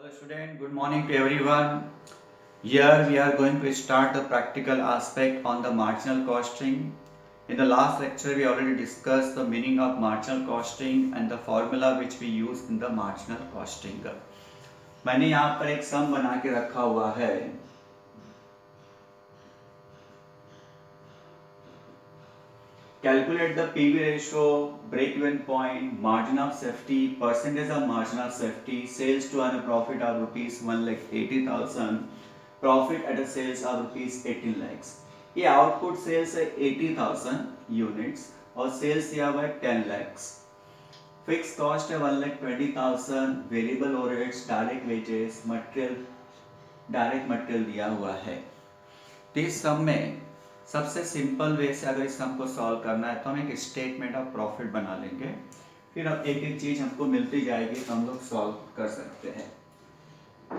Hello student, good morning to everyone. Here we are going to start the practical aspect on the marginal costing. In the last lecture we already discussed the meaning of marginal costing and the formula which we use in the marginal costing. मैंने यहाँ पर एक सम बना के रखा हुआ है. Calculate the PV ratio, break-even point, margin of safety, percentage of margin of safety, sales to earn a profit of rupees 1,80,000, profit at a sales of rupees 18 lakhs. ये आउटपुट सेल्स है 80,000 यूनिट्स और sales दिया हुआ है 10 lakhs. Fix cost है 1,20,000, variable overheads, direct wages, direct material दिया हुआ है. इस सम में सबसे सिंपल वे से अगर इस सम को सॉल्व करना है तो हम एक स्टेटमेंट ऑफ प्रॉफिट बना लेंगे. फिर अब एक एक चीज हमको मिलती जाएगी तो हम लोग सॉल्व कर सकते हैं.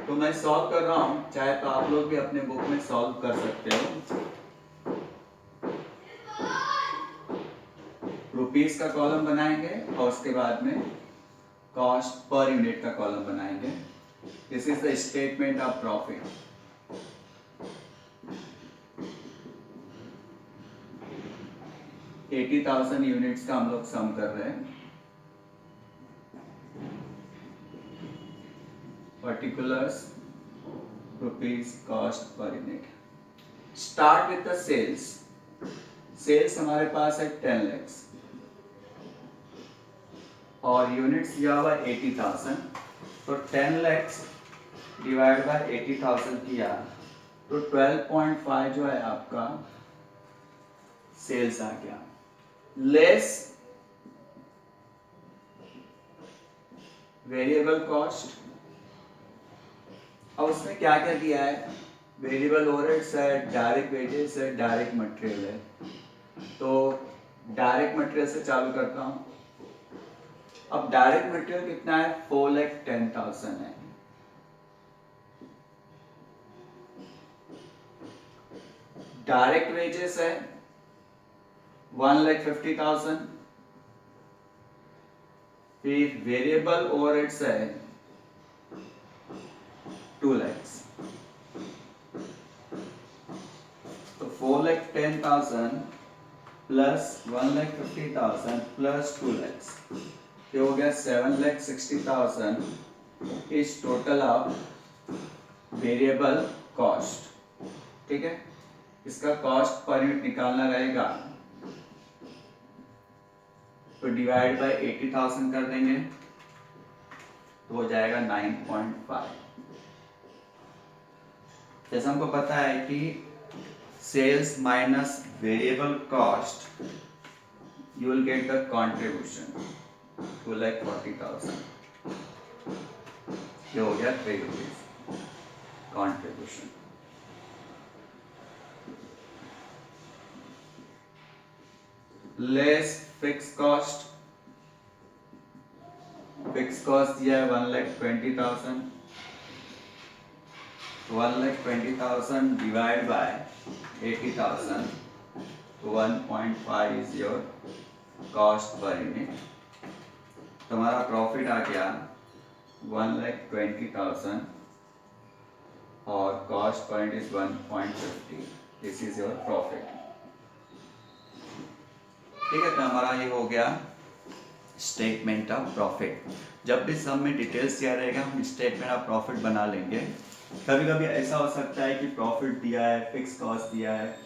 तो मैं सॉल्व कर रहा हूँ, चाहे तो आप लोग भी अपने बुक में सॉल्व कर सकते हो. रुपीस का कॉलम बनाएंगे और उसके बाद में कॉस्ट पर यूनिट का कॉलम बनाएंगे. This is the statement of profit. $80,000 units का हम लोग सम कर रहे हैं. Particulars, rupees, cost per unit. Start with the sales. Sales हमारे पास है 10 lakhs और यूनिट्स दिया हुआ 80,000. तो 10 lakhs डिवाइड बाय 80,000 किया तो 12.5 जो है आपका सेल्स आ गया. Less variable cost. अब उसमें क्या क्या दिया है? वेरिएबल ओवरहेड्स है, डायरेक्ट वेजेस है, डायरेक्ट मटेरियल है. तो डायरेक्ट मटेरियल से चालू करता हूं. अब डायरेक्ट मटेरियल कितना है? 4,10,000 है. डायरेक्ट वेजेस है 1,50,000. फिर वेरिएबल ओवरहेड्स है 2 lakhs. तो 4,10,000 प्लस 1,50,000 प्लस 2 lakhs, ये हो गया 7,60,000 is total of variable cost. ठीक है, इसका कॉस्ट पर यूनिट निकालना रहेगा तो डिवाइड बाय 80,000 कर देंगे तो हो जाएगा 9.5. जैसे हमको पता है कि sales minus variable cost you will get the contribution 2,40,000. ये हो गया 3 rupees contribution. Less fix cost. Fix cost दिया है 1,20,000. 1,20,000 डिवाइड बाय 80,000 तो 1.5 is your cost per unit. तुम्हारा प्रॉफिट आ गया 1,20,000 और cost per unit is 1.50. This is your profit. ठीक है, तो हमारा ये हो गया स्टेटमेंट ऑफ प्रॉफिट. जब भी सम में डिटेल्स दिया रहेगा हम स्टेटमेंट ऑफ प्रॉफिट बना लेंगे. कभी कभी ऐसा हो सकता है कि प्रॉफिट दिया है, फिक्स कॉस्ट दिया है,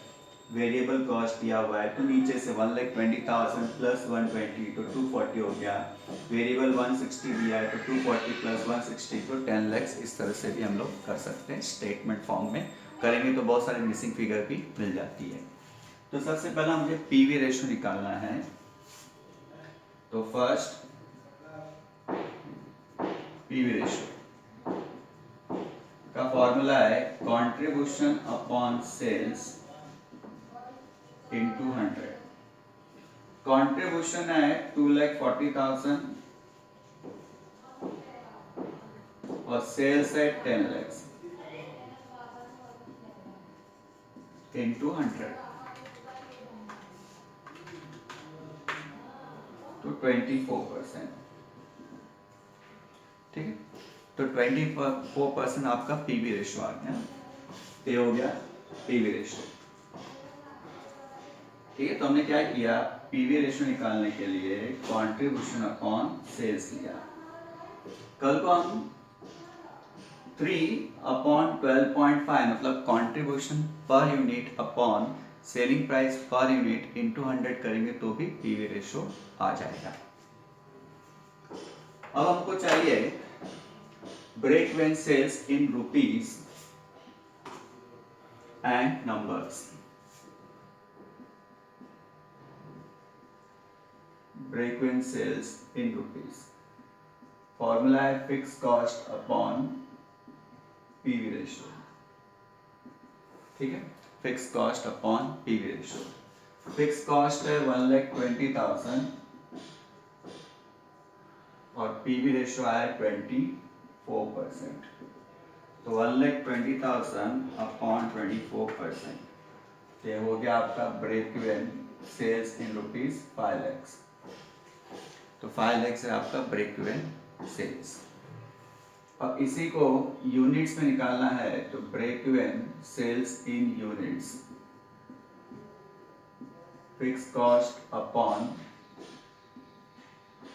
वेरिएबल कॉस्ट दिया हुआ है तो नीचे से 1,20,000 प्लस 120 तो 240 हो गया. वेरिएबल 160 दिया है तो 240 प्लस 160 तो 10 lakhs. इस तरह से भी हम लोग कर सकते हैं. स्टेटमेंट फॉर्म में करेंगे तो बहुत सारे मिसिंग फिगर भी मिल जाती है. तो सबसे पहला मुझे पीवी रेशियो निकालना है. तो फर्स्ट पीवी रेशियो का फॉर्मूला है contribution upon sales into 100. Contribution है 2,40,000 और सेल्स है 10 lakhs इनटू 100 तो 24%. ठीक है, तो 24% आपका पीवी रेशो आ गया। ये हो गया पीवी रेशो। ठीक है, तो हमने क्या किया, पीवी रेशो निकालने के लिए कंट्रीब्यूशन अपॉन सेल्स लिया। कल को हम 3/12.5 मतलब contribution per unit upon selling price per unit into 100 करेंगे तो भी पीवी रेशो आ जाएगा। अब हमको चाहिए break even sales in rupees and numbers. Break even sales in rupees, formula है fix cost upon PV ratio. ठीक है, fix cost upon PV ratio. Fix cost है 1,20,000 और पीवी रेशो आया 24%। तो 1,20,000 अपॉन 24%, ये हो गया आपका break even sales in rupees 5 lakhs। तो 5 lakhs है आपका ब्रेक इवन सेल्स। अब इसी को यूनिट्स में निकालना है, तो break even sales in units, fix cost upon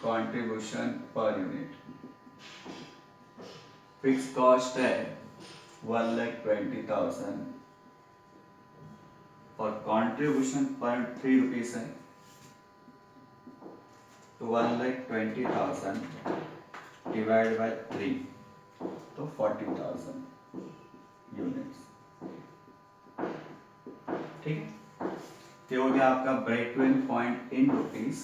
contribution per unit. Fix cost है 1,20,000 और कंट्रीब्यूशन पर 3 रुपीस है, तो 1,20,000 डिवाइड बाय 3, तो 40,000 यूनिट्स। ठीक है, ये हो गया आपका break even point in rupees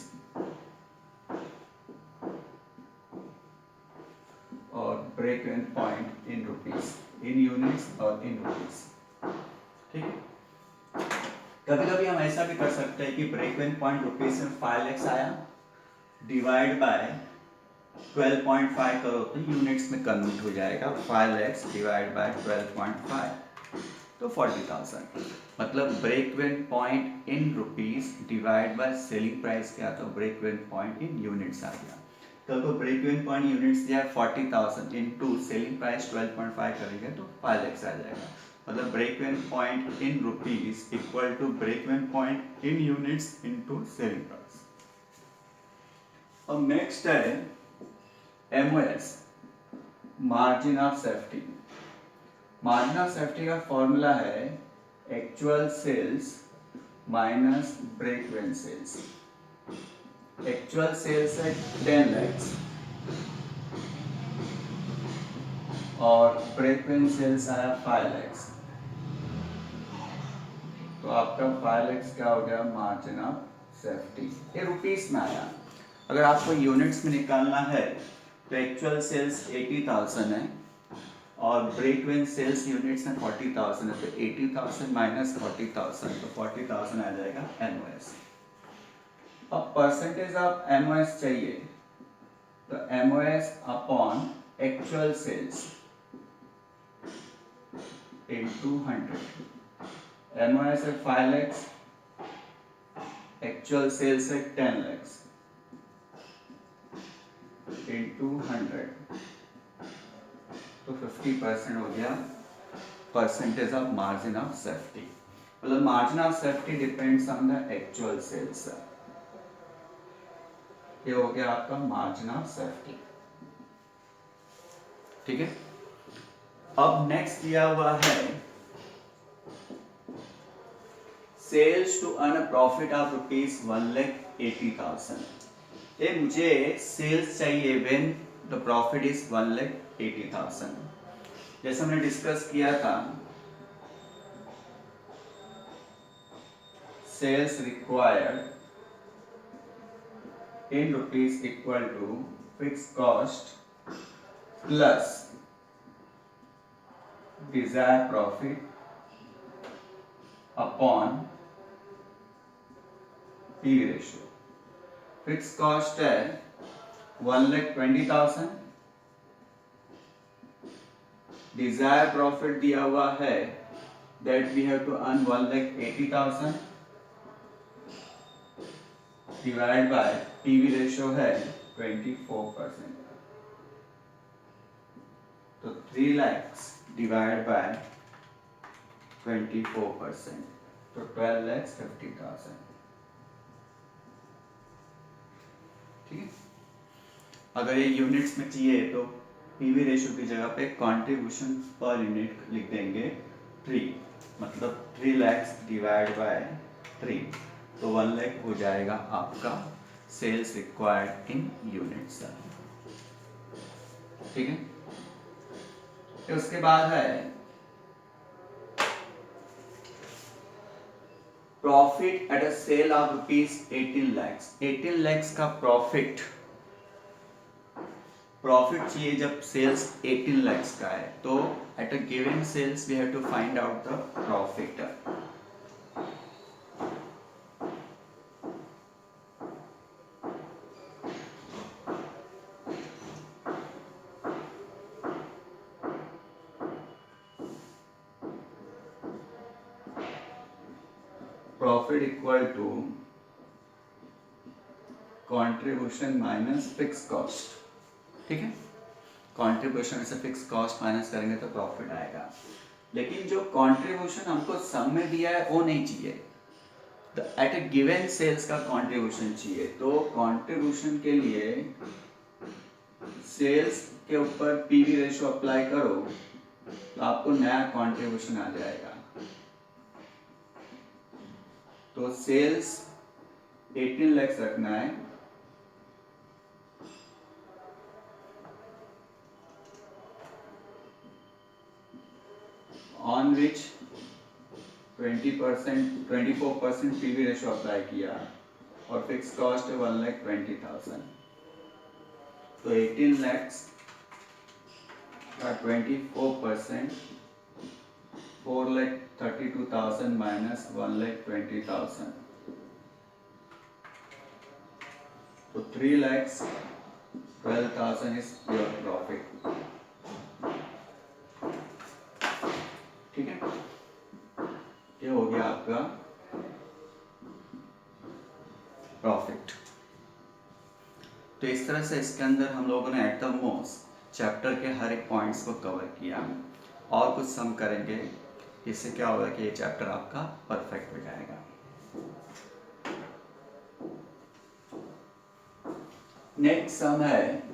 और break even point in rupees, in units और इन रुपीस। ठीक है, कभी कभी हम ऐसा भी कर सकते हैं कि ब्रेक इवन पॉइंट रुपीस में 5 lakhs आया, डिवाइड बाय 12.5 करो तो यूनिट्स में कन्वर्ट हो जाएगा। 5 lakhs डिवाइड बाय 12.5 तो 40,000। मतलब break even point in rupees divide by selling price क्या, तो break even point in units आ गया। कल को ब्रेक इवन पॉइंट यूनिट्स दिया 40,000 इनटू सेलिंग प्राइस 12.5 करेंगे तो 5 lakhs आ जाएगा। मतलब break even point in rupees equal to break even point in units into selling price. अब नेक्स्ट है MOS, margin of safety. Margin of safety का formula है actual sales minus break even sales. Actual sales है 10 lakhs और break even sales आया 5 lakhs, तो आपका 5 lakhs क्या हो गया, मार्जिन ऑफ सेफ्टी। ये रुपीस में आया। अगर आपको यूनिट्स में निकालना है तो एक्चुअल सेल्स 80,000 है और ब्रेक इवन सेल्स यूनिट्स में 40,000 है, तो 80,000 माइनस 40,000 तो 40,000 आ जाएगा एमओएस। अब परसेंटेज ऑफ एमओएस चाहिए, तो MOS upon actual sales into 100। MOS है 5 lakhs, एक्चुअल सेल्स है 10 lakhs इनटू 100, तो 50% हो गया percentage of margin of safety. मतलब margin of safety depends on the actual sales. ये हो गया आपका मार्जिन ऑफ सेफ्टी। ठीक है, अब नेक्स्ट दिया हुआ है sales to earn a profit of rupees 1,80,000। ये मुझे सेल्स चाहिए व्हेन द प्रॉफिट इज 1,80,000। जैसे हमने डिस्कस किया था, sales required in rupees equal to fixed cost plus desired profit upon P ratio। fixed cost है 1,20,000, desired profit दिया हुआ है that we have to earn 1,80,000 divide by PV ratio है 24%। तो 3 lakhs डिवाइड बाय 24%, तो 12,50,000। ठीक है। अगर ये यूनिट्स में चाहिए तो पीवी रेशियो की जगह पे कंट्रीब्यूशन पर यूनिट लिख देंगे 3, मतलब 3 lakhs डिवाइड बाय 3, तो 1 lakh हो जाएगा आपका सेल्स रिक्वायर्ड इन यूनिट्स। ठीक है। तो उसके बाद है profit at a sale of rupees 18 lakhs। 18 lakhs का प्रॉफिट चाहिए जब सेल्स 18 lakhs का है, तो at a given sales we have to find out the profit. Profit equal to contribution minus fix cost. ठीक है। कंट्रीब्यूशन से फिक्स कॉस्ट माइनस करेंगे तो प्रॉफिट आएगा, लेकिन जो कंट्रीब्यूशन हमको सम में दिया है वो नहीं चाहिए, एट ए गिवन सेल्स का कंट्रीब्यूशन चाहिए। तो कंट्रीब्यूशन के लिए सेल्स के ऊपर पीवी रेशियो अप्लाई करो तो आपको नया कंट्रीब्यूशन आ जाएगा। तो सेल्स 18 lakhs रखना है, on which 24% PV ratio apply किया और फिक्स कॉस्ट है 1,20,000। तो 18 lakhs का 24% 4,32,000 माइनस 1,20,000, तो 3,12,000 इज योर प्रॉफिट। ठीक है। ये हो गया आपका प्रॉफिट। तो इस तरह से इसके अंदर हम लोगों ने एट द मोस्ट चैप्टर के हर एक पॉइंट्स को कवर किया, और कुछ सम करेंगे, इससे क्या होगा कि ये चैप्टर आपका परफेक्ट हो जाएगा। नेक्स्ट सम है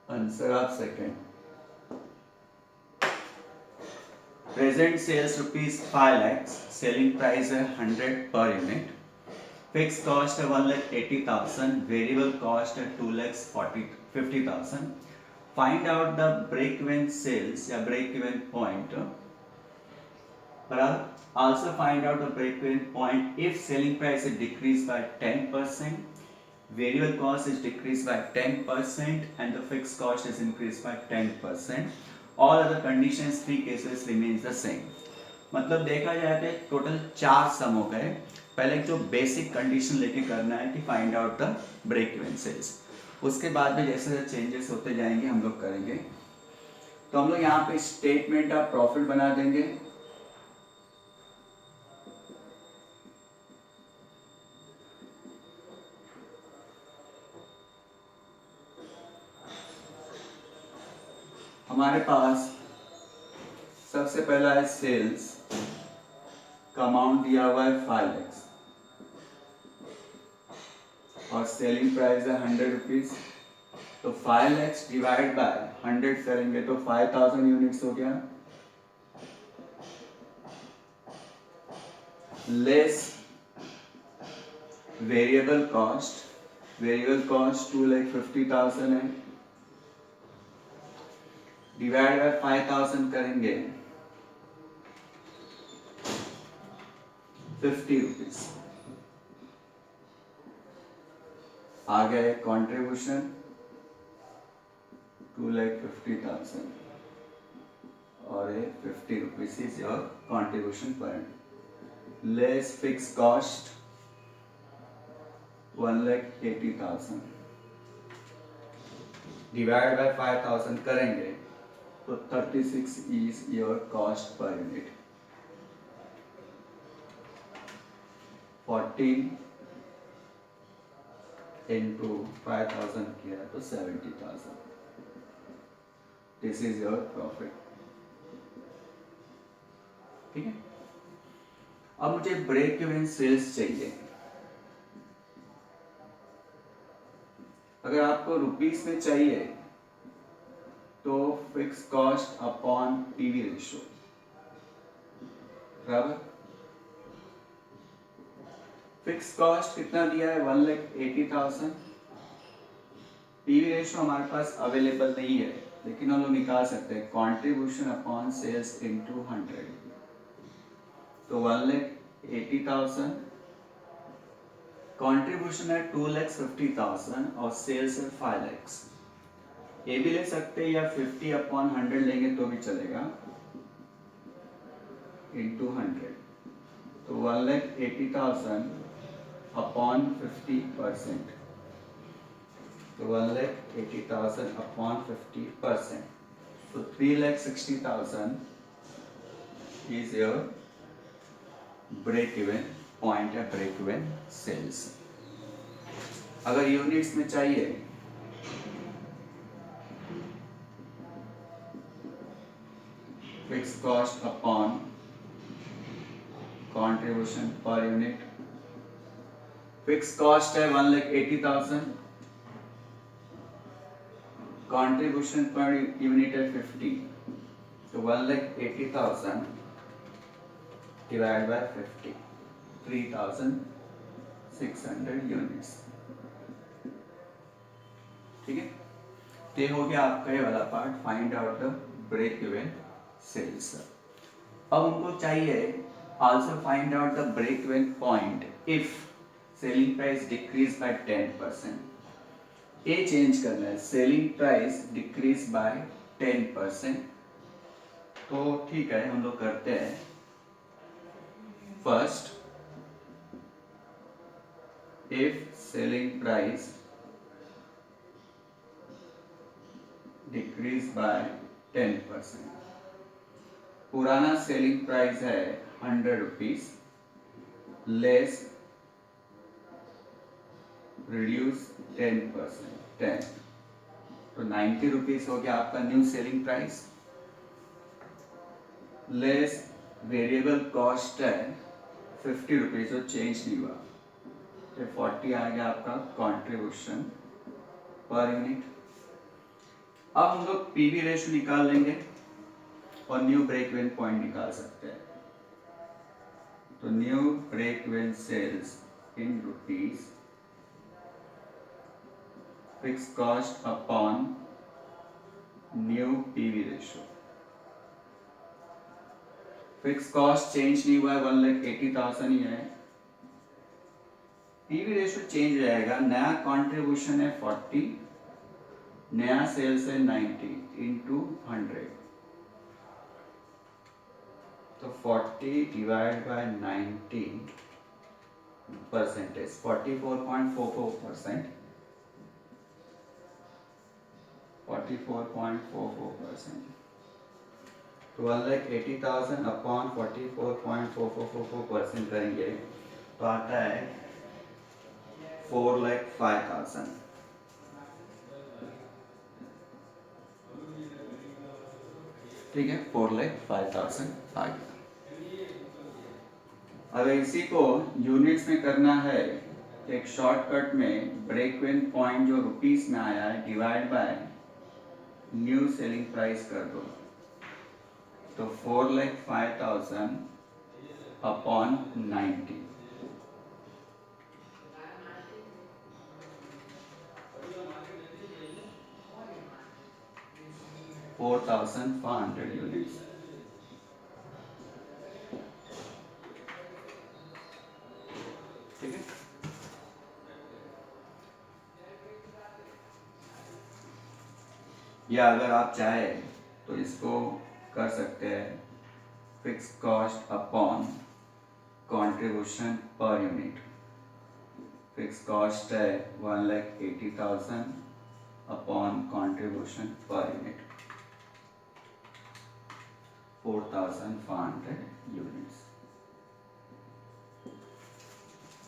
answer of second. Present sales rupees 5 lakhs, selling price है 100 पर यूनिट, फिक्स कॉस्ट है 1,80,000, वेरिएबल कॉस्ट है 2,50,000। Find out the break even sales या break even point, also find out the break even point if selling price is decreased by 10%, variable cost is decreased by 10% and the fixed cost is increased by 10%. All other conditions, three cases remains the same. मतलब देखा जाए तो total 4 सम हो गए। पहले जो basic condition लेके करना है कि find out the break even sales, उसके बाद में जैसे जैसे चेंजेस होते जाएंगे हम लोग करेंगे। तो हम लोग यहाँ पे स्टेटमेंट ऑफ प्रॉफिट बना देंगे, हमारे पास सबसे पहला है सेल्स का अमाउंट दिया हुआ है 5 lakhs और सेलिंग प्राइस है 100 रुपीज। तो 5 lakhs डिवाइड बाय 100 करेंगे तो 5,000 यूनिट्स हो गया, लेस वेरिएबल कॉस्ट 2,50,000 है, डिवाइड बाय 5,000 करेंगे 50 रुपीज। आ गए कंट्रीब्यूशन 2,50,000। और ये 50 रुपीज इज योर कॉन्ट्रीब्यूशन पर less fix cost 1,80,000 divide by 5,000 करेंगे तो 36 is your cost per unit 14 into 5,000 किया तो 70,000 दिस इज योर प्रॉफिट। ठीक है, अब मुझे ब्रेक इवन सेल्स चाहिए। अगर आपको रुपीस में चाहिए तो fix cost upon PV ratio बराबर फिक्स कॉस्ट कितना दिया है 1,80,000 पीवी रेशियो हमारे पास अवेलेबल नहीं है लेकिन हम लोग निकाल सकते हैं कंट्रीब्यूशन अपॉन सेल्स इनटू 100 तो 1,80,000 कंट्रीब्यूशन है 2,50,000 और सेल्स है 5 लाख। ये भी ले सकते हैं या 50 अपॉन 100 लेंगे तो भी चलेगा इनटू 100 तो 1,80,000 अपॉन 50% तो 1,80,000 अपॉन 50% तो 3,60,000 is your break even point या break even sales। अगर यूनिट्स में चाहिए fix cost upon contribution per unit fix cost है 1,80,000 कंट्रीब्यूशन पर यूनिट है 50 तो 1,80,000 डिवाइड बाय 50 3,600 यूनिट्स। ठीक है, तो ये हो गया आपका ये वाला part find out the break even sales. अब हमको चाहिए also find out the break even point if selling price decreases by 10%। ये चेंज करना है सेलिंग प्राइस डिक्रीज बाय 10%। तो ठीक है हम लोग करते हैं first if selling price decrease by 10%। पुराना सेलिंग प्राइस है 100 रुपीज लेस रिड्यूस 10% 10 तो 90 रुपीज हो गया आपका new selling price less variable cost है 50 रुपीज जो चेंज नहीं हुआ तो 40 आ गया आपका कंट्रीब्यूशन पर यूनिट। अब हम लोग पीवी रेशियो निकाल लेंगे और न्यू ब्रेक इवन पॉइंट निकाल सकते हैं। तो new break even sales in rupees fix cost upon new PV ratio fix cost change नहीं हुआ है 1,80,000 ही है पीवी रेशियो चेंज हो जाएगा नया कंट्रीब्यूशन है 40 नया सेल्स है 90 इंटू 100 तो 40 डिवाइड बाय 90 परसेंटेज 44.44% 44.44% 1,80,000 अपॉन 44.44% करेंगे तो आता है 4,05,000। ठीक है 4,05,000 आ गया। अगर इसी को यूनिट्स में करना है तो एक शॉर्टकट में ब्रेक इवन पॉइंट जो रुपीस में आया है divide by new selling price कर दो तो 4,05,000 अपॉन 90 4,500 यूनिट्स। ठीक है या अगर आप चाहे तो इसको कर सकते हैं fix cost upon contribution per unit. Fix cost है 1,80,000 upon contribution per unit 4,500 units.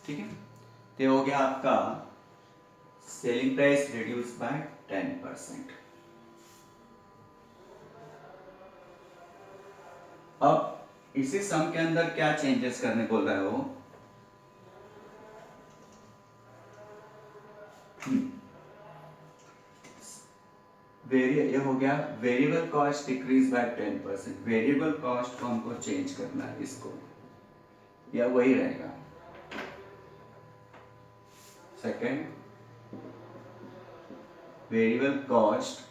ठीक है, तो हो गया आपका सेलिंग प्राइस रिड्यूस बाय 10%। अब इसी सम के अंदर क्या चेंजेस करने बोल रहे हो? ये हो गया variable cost decrease by 10%। Variable cost को हमको चेंज करना है इसको, या वही रहेगा। Second, variable cost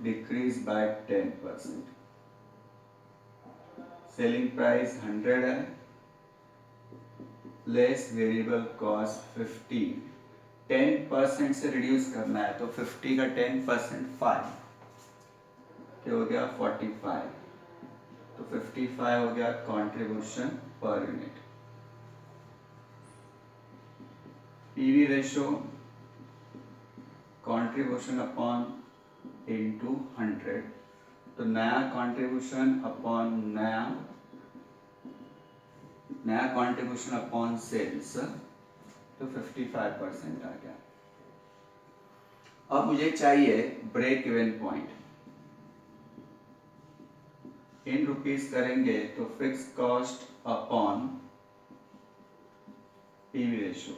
decrease by 10%। Selling price 100 है, लेस वेरिएबल कॉस्ट 50। 10% से रिड्यूस करना है तो 50 का 10% 5, क्या हो गया 45। तो 55 हो गया contribution per unit. PV ratio contribution upon into 100, तो नया कंट्रीब्यूशन अपॉन नया कंट्रीब्यूशन अपॉन सेल्स, तो 55% आ गया। अब मुझे चाहिए break even point. In rupees करेंगे तो fix cost upon PV ratio.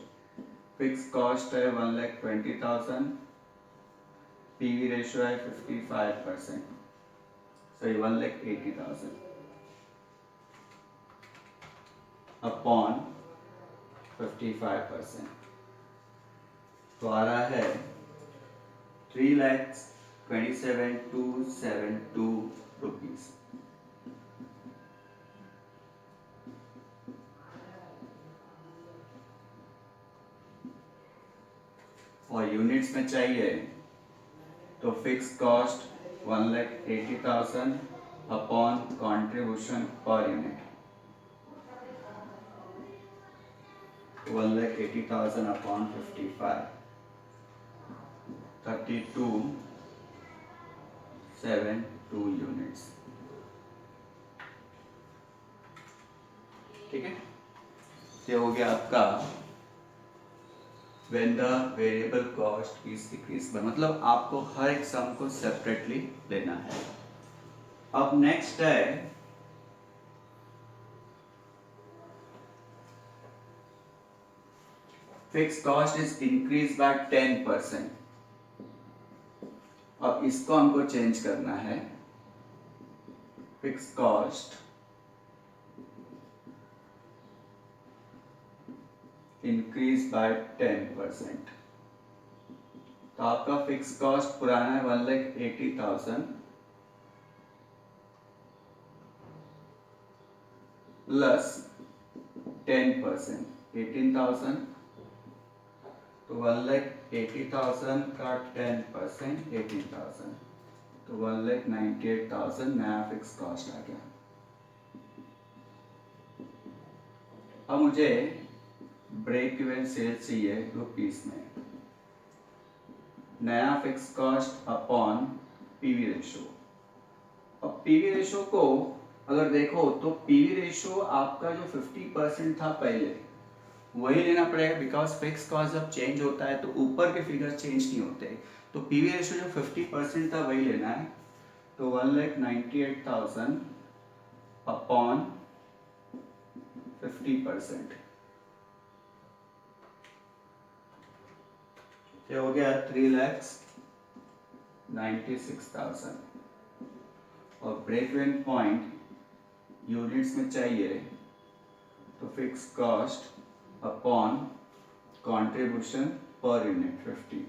Fix cost है 1,20,000, पीवी रेशो है 55%, सॉरी 1,80,000 अपॉन 55%, तो आ रहा है 3,27,272 रुपीज। और यूनिट्स में चाहिए तो fix cost 1,80,000 upon contribution per unit 1,80,000 upon 55, 32,72 units. ठीक है, ये हो गया आपका when the variable cost is decreased, मतलब आपको हर एक सम को सेपरेटली लेना है। अब नेक्स्ट है fix cost is increase by 10%। अब इसको हमको चेंज करना है। फिक्स कॉस्ट इंक्रीज बाय 10%, तो आपका फिक्स कॉस्ट पुराना है 1,80,000 प्लस 10% 18,000, तो 1,80,000 का 10% 18,000, तो 1,98,000 नया फिक्स कॉस्ट आ गया। अब मुझे ब्रेक इवन सेल्स चाहिए रुपीस में। नया fix cost upon PV ratio. अब पीवी रेशो को अगर देखो तो पीवी रेशो आपका जो 50% था पहले वही लेना पड़ेगा, बिकॉज फिक्स कॉस्ट जब चेंज होता है तो ऊपर के फिगर चेंज नहीं होते। तो पीवी रेशो जो 50% था वही लेना है, तो 1,98,000 अपॉन 50%, ये हो गया 3,96,000। और ब्रेक इवन पॉइंट यूनिट्स में चाहिए तो fix cost upon contribution per unit 50,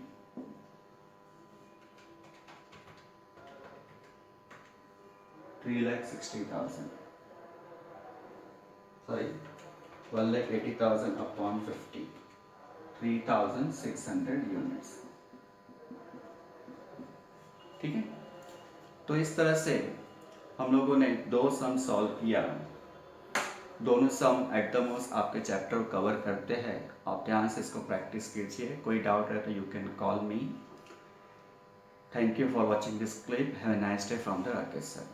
$3,60,000, sorry 1,80,000 upon 50, 3,600 units. ठीक है। तो इस तरह से हम लोगों ने 2 सम सॉल्व किया। दोनों सम एट द मोस्ट आपके चैप्टर को कवर करते हैं। आप ध्यान से इसको प्रैक्टिस कीजिए। कोई डाउट है तो you can call me. Thank you for watching this clip. Have a nice day from the Rakesh sir.